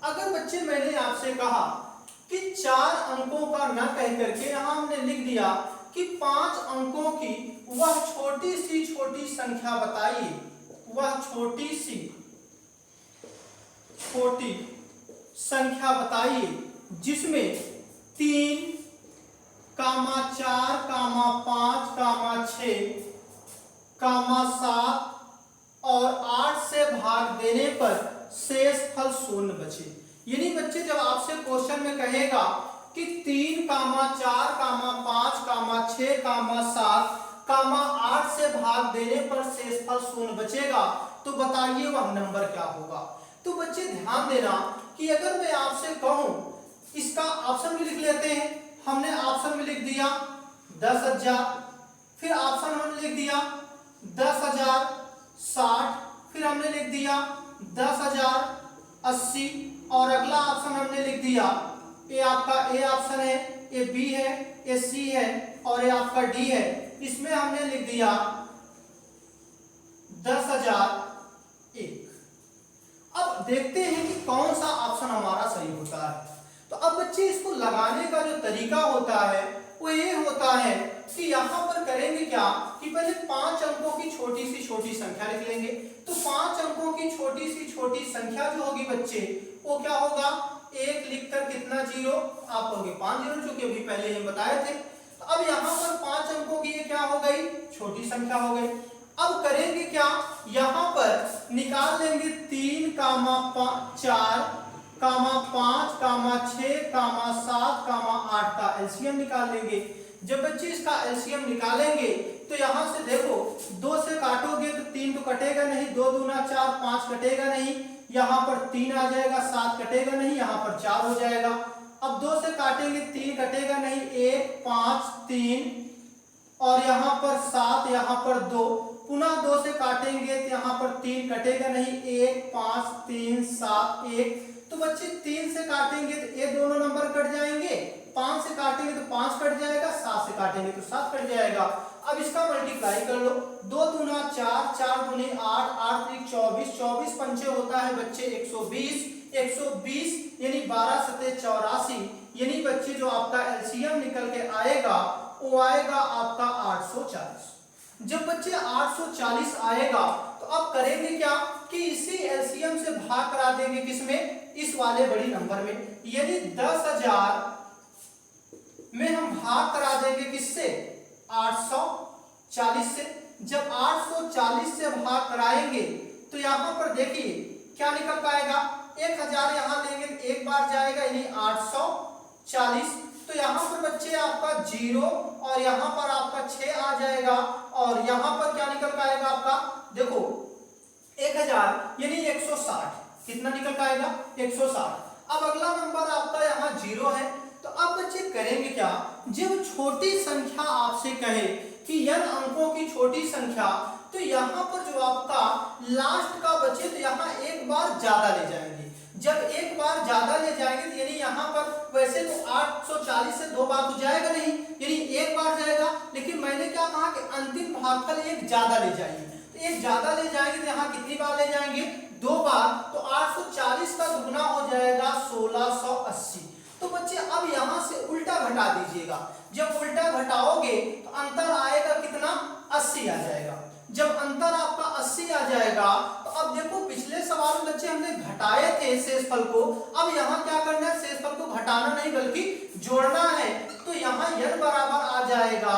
अगर बच्चे मैंने आपसे कहा कि 4 अंकों का न कह करके यहां हमने लिख दिया कि 5 अंकों की वह छोटी संख्या बताइए, वह छोटी संख्या बताइए जिसमें 3, 4, 5, 6, 7 और 8 से भाग देने पर शेष फल शून्य बचे। यानी बच्चे जब आपसे क्वेश्चन में कहेगा कि 3, 4, 5, 6, 7, 8 से भाग देने पर शेषफल शून्य बचेगा, तो बताइए वह नंबर क्या होगा। तो बच्चे ध्यान देना कि अगर मैं आपसे कहूं, इसका ऑप्शन भी लिख लेते हैं। हमने ऑप्शन में लिख दिया 10,000, फिर ऑप्शन हमने लिख दिया 10,060, फिर हमने लिख दिया 10,080 और अगला ऑप्शन हमने लिख दिया, ये आपका ए ऑप्शन है, ये बी है, ये सी है और ये आपका डी है। इसमें हमने लिख दिया 10,001। अब देखते हैं कि कौन सा ऑप्शन हमारा सही होता है। तो अब बच्चे इसको लगाने का जो तरीका होता है वो ये होता है कि यहाँ पर करेंगे क्या कि पहले 5 अंकों की छोटी संख्या लिख लेंगे। तो 5 अंकों की छोटी संख्या जो होगी बच्चे वो क्या होगा, 1 लिखकर कितना जीरो, आप कहोगे 5 जीरो, चूंकि अभी पहले हम बताए थे। तो अब यहाँ पर 5 अंकों की ये क्या हो गई, छोटी संख्या हो गई। अब करेंगे क्या, यहाँ पर निकाल लेंगे 3, 4, 5, 6, 7, 8 का एलसीएम निकाल लेंगे। जब बच्चे इसका एलसीएम निकालेंगे तो यहाँ से देखो 2 से काटोगे तो 3 तो कटेगा नहीं, 2 दूना 4, 5 कटेगा नहीं, यहाँ पर 3 आ जाएगा, 7 कटेगा नहीं, यहाँ पर 4 हो जाएगा। अब 2 से काटेंगे 3 कटेगा नहीं, 1, 5, 3 और यहाँ पर 7, यहाँ पर 2, पुनः 2 से काटेंगे तो यहाँ पर 3 कटेगा नहीं, 1, 5, 3, 7, 1। तो बच्चे 3 से काटेंगे तो ये दोनों नंबर कट जाएंगे, 5 से काटेंगे तो 5 कट जाएगा, 7 से काटेंगे तो 7 कट जाएगा। अब इसका मल्टीप्लाई कर लो, 2 दूना 4, 4 दूनी 8, 8 त्रिक 24, 24 पंचे होता है बच्चे 120, 120 यानी 12 सते 84, यानी बच्चे जो आपका एलसीएम निकल के आएगा वो आएगा आपका 840। जब बच्चे 840 आएगा तो अब करेंगे क्या कि इसी एलसीएम से भाग करा देंगे किसमें, इस वाले बड़ी नंबर में। यानी 10,000 में हम भाग करा देंगे किससे, 840 से। जब 840 से भाग कराएंगे तो यहाँ पर देखिए क्या निकल पाएगा, 1000 यहाँ लेंगे तो एक बार जाएगा यानी 840। तो यहाँ पर बच्चे आपका 0 और यहाँ पर आपका 6 आ जाएगा और यहाँ पर क्या निकल पाएगा आपका, देखो 1000 यानी 160, कितना निकल पाएगा 160। अब अगला नंबर आपका यहाँ 0 है। तो अब बच्चे करेंगे क्या, जब छोटी संख्या आपसे कहे कि n अंकों की छोटी संख्या, तो यहाँ पर जो आपका लास्ट का बचे तो यहाँ एक बार ज्यादा ले जाएंगे। जब एक बार ज्यादा ले जाएंगे तो यानी यहाँ पर वैसे तो 840 से 2 बार तो जाएगा नहीं, यानी एक बार जाएगा, लेकिन मैंने क्या कहा कि अंतिम भागफल एक ज्यादा ले जाएंगे। तो एक ज्यादा ले जाएंगे तो यहाँ कितनी बार ले जाएंगे, 2 बार। तो 840 का दुगना हो जाएगा 1680। तो बच्चे अब यहाँ से उल्टा घटा दीजिएगा, जब उल्टा घटाओगे तो अंतर आएगा कितना, 80 आ जाएगा। जब अंतर आपका 80 आ जाएगा तो अब देखो पिछले सवाल में बच्चे हमने घटाए थे शेषफल को, अब यहाँ क्या करना है, शेषफल को घटाना नहीं बल्कि जोड़ना है। तो यहाँ n बराबर आ जाएगा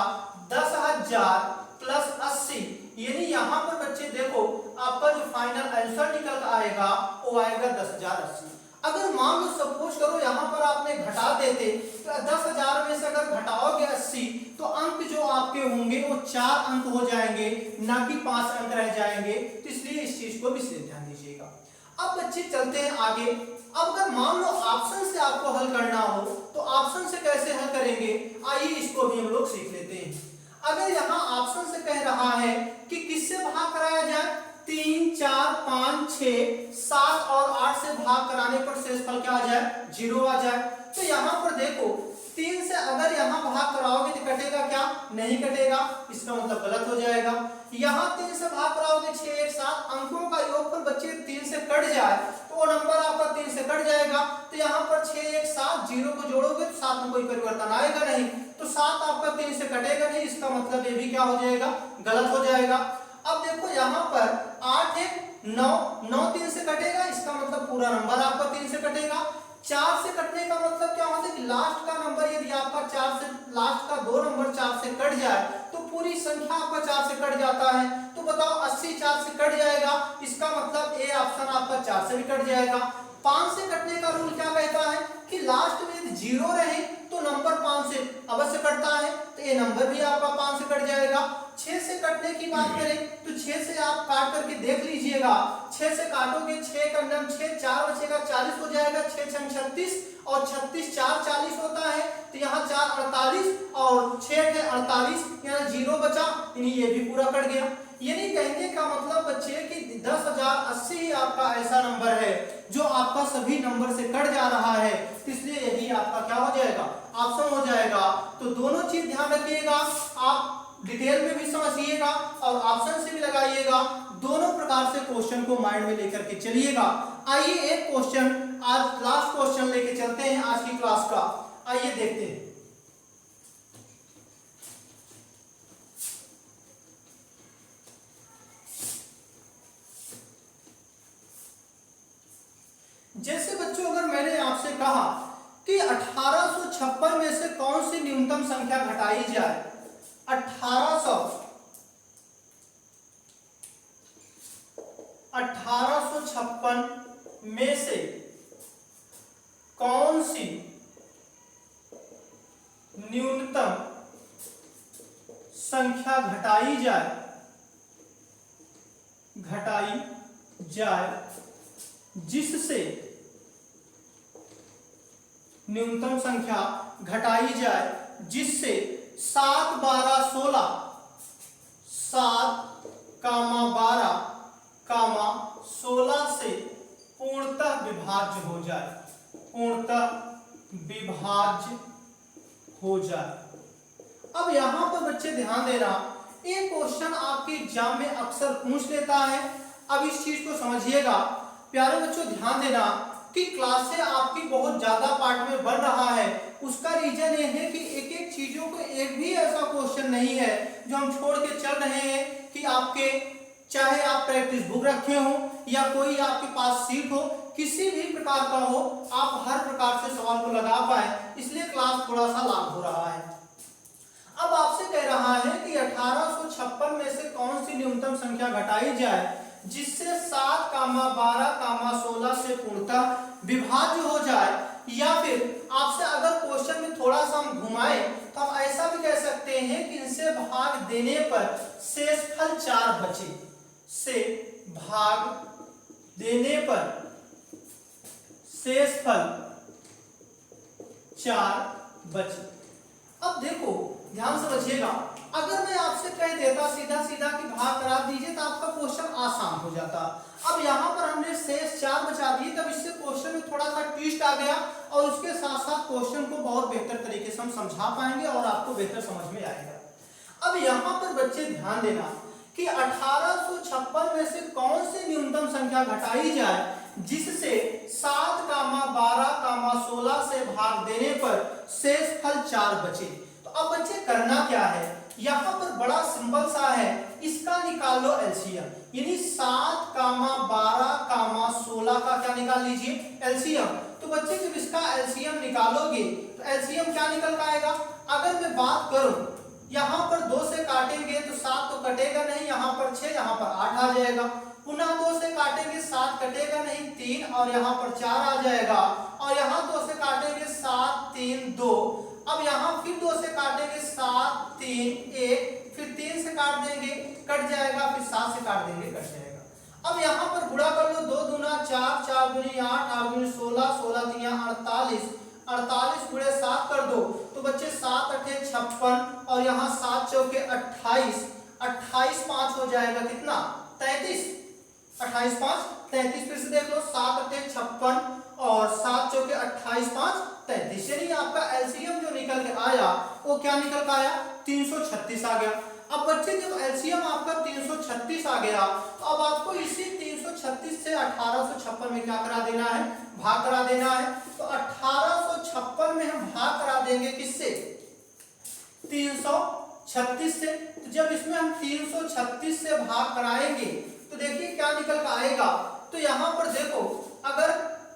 10,000 प्लस 80, यानी यहाँ पर बच्चे देखो आपका जो फाइनल आंसर निकल आएगा वो आएगा 10,080। अगर मान लो सपोज करो यहाँ पर आपने घटा देते तो 10,000 में से अगर घटाओगे 80 तो अंक जो आपके होंगे वो 4 अंक हो जाएंगे, ना कि 5 अंक रह जाएंगे। तो इसलिए इस चीज को विशेष ध्यान दीजिएगा। अब बच्चे चलते हैं आगे। अब अगर मान लो ऑप्शन से आपको हल करना हो तो ऑप्शन से कैसे हल करेंगे, आइए इसको भी हम लोग सीख लेते हैं। अगर यहाँ ऑप्शन से कह रहा है कि किससे भाग कराया जाए, 3, 4, 5, 6, 7 और 8 से भाग कराने पर शेषफल क्या आ जाए, 0 आ जाए। तो यहाँ पर देखो 3 से अगर यहाँ भाग कराओगे तो कटेगा क्या, नहीं कटेगा, इसका मतलब गलत हो जाएगा। यहाँ 3 से भाग कराओगे 6, 1, 7, अंकों का योगफल बच्चे 3 से कट जाए तो वो नंबर आपका 3 से कट जाएगा। तो यहाँ पर 6, 1, 7 0 को जोड़ोगे तो 7 में कोई परिवर्तन आएगा नहीं, तो 7 आपका 3 से कटेगा नहीं, इसका मतलब ये भी क्या हो जाएगा, गलत हो जाएगा। अब देखो यहाँ पर 8, 1, 9, 9 3 से कटेगा, इसका मतलब पूरा नंबर आपका 3 से कटेगा। 4 से कटने का मतलब क्या होता है कि लास्ट का नंबर यदि आपका 4 से लास्ट का 2 नंबर 4 से कट जाए तो पूरी संख्या आपका 4 से कट जाता है। तो बताओ 80 4 से कट जाएगा, इसका मतलब ए ऑप्शन आपका 4 से भी कट जाएगा। 5 से कटने का रूल क्या कहता है कि लास्ट में यदि 0 रहे तो नंबर 5 से अवश्य कटता है, तो ये नंबर भी आपका 5 से कट जाएगा। 6 से कटने की बात करें तो 6 से आप काट करके देख लीजिएगा, 6 से काटोगे 6 का 6, 4 बचेगा 40 हो जाएगा, 6 6 36 और 36 4 40 होता है, तो यहाँ 4 48 और 6 है 48, यहाँ 0 बचा, यानी ये भी पूरा कट गया। यानी कहने का मतलब बच्चे कि 10,080 ही आपका ऐसा नंबर है जो आपका सभी नंबर से कट जा रहा है, इसलिए यही आपका क्या हो जाएगा, ऑप्शन हो जाएगा। तो दोनों चीज ध्यान रखिएगा, आप डिटेल में भी समझिएगा और ऑप्शन से भी लगाइएगा, दोनों प्रकार से क्वेश्चन को माइंड में लेकर के चलिएगा। आइए एक क्वेश्चन, आज लास्ट क्वेश्चन लेके चलते हैं आज की क्लास का, आइए देखते हैं। जैसे बच्चों अगर मैंने आपसे कहा कि 1856 में से कौन सी न्यूनतम संख्या घटाई जाए, 1856 में से कौन सी न्यूनतम संख्या घटाई जाए जिससे न्यूनतम संख्या घटाई जाए जिससे 7, 12, 16, 7, 12, 16 से पूर्णतः विभाज्य हो जाए, पूर्णतः विभाज्य हो जाए। अब यहां पर बच्चे ध्यान देना, एक क्वेश्चन आपके एग्जाम में अक्सर पूछ लेता है। अब इस चीज को समझिएगा प्यारे बच्चों, ध्यान देना कि क्लासें आपकी बहुत ज्यादा पार्ट में बढ़ रहा है, उसका रीजन ये है कि एक एक चीजों को एक भी ऐसा क्वेश्चन नहीं है जो हम छोड़ के चल रहे हैं कि आपके चाहे आप प्रैक्टिस बुक रखे हो या कोई आपके पास सीट हो, किसी भी प्रकार का हो, आप हर प्रकार से सवाल को लगा पाए, इसलिए क्लास थोड़ा सा लॉन्ग हो रहा है। अब आपसे कह रहा है कि 1856 में से कौन सी न्यूनतम संख्या घटाई जाए जिससे 7, 12, 16 से पूर्णतः विभाज्य हो जाए, या फिर आपसे अगर क्वेश्चन में थोड़ा सा हम घुमाएं तो हम ऐसा भी कह सकते हैं कि इनसे भाग देने पर शेषफल 4 बचे, से भाग देने पर शेषफल 4 बचे। अब देखो ध्यान से समझिएगा, अगर मैं आपसे कह देता सीधा सीधा कि भाग करा दीजिए तो आपका क्वेश्चन आसान हो जाता। अब यहाँ पर हमने शेष 4 बचा दिए, तब इससे क्वेश्चन में थोड़ा सा ट्विस्ट आ गया और उसके साथ साथ क्वेश्चन को बहुत बेहतर तरीके से हम समझा पाएंगे और आपको बेहतर समझ में आएगा। अब यहाँ पर बच्चे ध्यान देना कि 1856 में से कौन सी न्यूनतम संख्या घटाई जाए जिससे 7, 12, 16 से भाग देने पर शेषफल 4 बचे। तो अब बच्चे करना क्या है, यहाँ पर बड़ा सिंपल सा है, इसका निकाल लो एलसीएम, यानी 7, 12, 16 का क्या निकाल लीजिए एलसीएम। तो बच्चे जब इसका एलसीएम निकालोगे तो एलसीएम क्या निकल पाएगा, अगर मैं बात करूं यहाँ पर 2 से काटेंगे तो 7 तो कटेगा नहीं, यहाँ पर 6, यहाँ पर 8 आ जाएगा, पुनः 2 से काटेंगे 7 कटेगा नहीं 3 और यहाँ पर 4 आ जाएगा और यहाँ 2 से काटेंगे 7 3 2। अब यहाँ फिर 2 से काटेंगे 7 3 1, फिर 3 से काट देंगे कट जाएगा, फिर 7 से काट देंगे कट जाएगा। अब यहाँ पर गुणा कर लो 2 दूना 4 4 दूनी 8 8 दूनी 16 16 3 48 48 गुणे 7 कर दो तो बच्चे 7 अठे 56 और यहाँ 7 चौके 28 28 5 हो जाएगा कितना 33 28 5 33। फिर से देख लो 7 अठे 56 और 7 चौके 28 5 33, यानी आपका एलसीएम जो निकल के आया वो क्या निकल के आया 336 आ गया। अब बच्चे जब एलसीएम आपका 336 आ गया तो अब आपको इसी 336 से 1856 में क्या करा देना है भाग करा देना है। तो 1856 में हम भाग करा देंगे किससे 336 से। तो जब इसमें हम 336 से भाग कराएंगे तो देखिए क्या निकल कर आएगा। तो यहाँ पर देखो अगर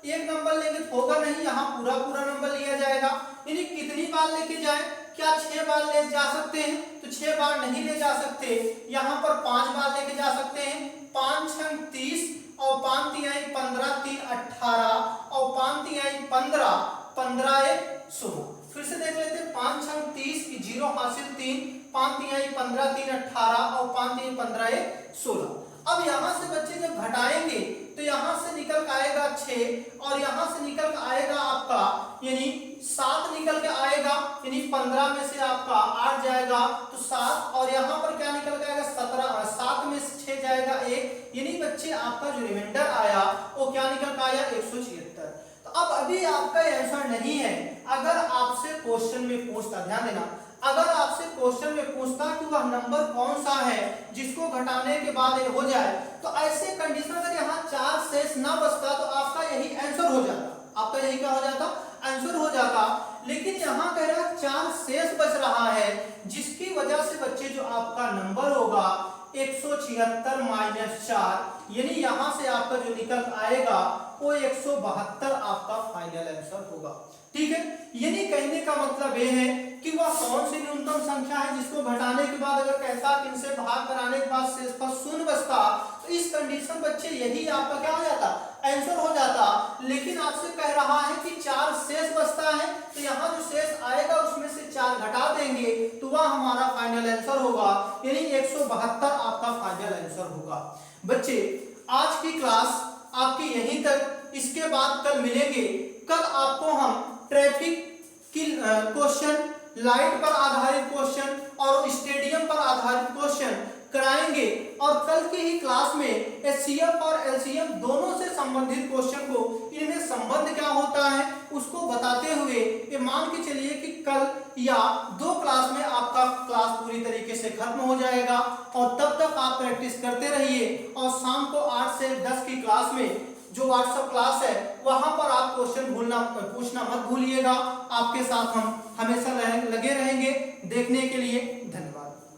एक नंबर लेंगे तो होगा नहीं, यहाँ पूरा पूरा नंबर लिया जाएगा। यानी कितनी बार लेके जाए क्या 6 बार ले जा सकते हैं तो 6 बार नहीं ले जा सकते, यहाँ पर 5 बार लेके जा सकते हैं। 5 छंग 30 और 5 तिहाई 15 3 18 और 5 तिहाई 15 15 1 16। फिर से देख लेते हैं 5 छंग 30 की 0 हासिल 3 5 तिहाई 15 3 18 और 5 तिहाई 15 1 16। अब यहाँ से बच्चे जब घटाएंगे तो यहाँ से निकल के आएगा 6 और यहाँ से निकल के आएगा आपका यानी 7 निकल के आएगा, यानी 15 में से आपका 8 जाएगा तो 7 और यहाँ पर क्या निकल के आएगा 17 7 में से 6 जाएगा 1, यानी बच्चे आपका जो रिमाइंडर आया वो क्या निकल के आया 176। तो अब अभी आपका आंसर नहीं है। अगर आपसे क्वेश्चन में पूछता, ध्यान देना, अगर आपसे क्वेश्चन में पूछता कि वह नंबर कौन सा है जिसको घटाने के बाद ये हो जाए, तो ऐसे कंडीशन अगर यहाँ 4 शेष ना बचता तो आपका यही आंसर हो जाता, आपका यही क्या हो जाता आंसर हो जाता। लेकिन यहाँ कह रहा है 4 शेष बच रहा है जिसकी वजह से बच्चे जो आपका नंबर होगा 176 माइनस 4, यानी यहाँ से आपका जो निकल आएगा वो 172 आपका फाइनल आंसर होगा। ठीक है, यानी कहने का मतलब ये है कि वह कौन सी न्यूनतम संख्या है जिसको घटाने के बाद अगर कहता कि इनसे भाग कराने के बाद शेषफल शून्य बचता, तो इस कंडीशन बच्चे यही आपका क्या हो जाता आंसर हो जाता। लेकिन आपसे कह रहा है कि 4 शेष बचता है तो यहाँ जो शेष आएगा उसमें से 4 घटा देंगे तो वह हमारा फाइनल आंसर होगा, यानी 172 आपका फाइनल आंसर होगा। बच्चे आज की क्लास आपकी यहीं तक, इसके बाद कल मिलेंगे। कल आपको हम ट्रैफिक की क्वेश्चन, लाइट पर आधारित क्वेश्चन और स्टेडियम पर आधारित क्वेश्चन कराएंगे और कल की ही क्लास में एचसीएफ और एलसीएम दोनों से संबंधित क्वेश्चन को, इनमें संबंध क्या होता है उसको बताते हुए ये मान के चलिए कि कल या 2 क्लास में आपका क्लास पूरी तरीके से खत्म हो जाएगा। और तब तक आप प्रैक्टिस करते रहिए और शाम को 8 से 10 की क्लास में जो व्हाट्सएप क्लास है वहां पर आप क्वेश्चन पूछना मत भूलिएगा। आपके साथ हम हमेशा लगे रहेंगे। देखने के लिए धन्यवाद।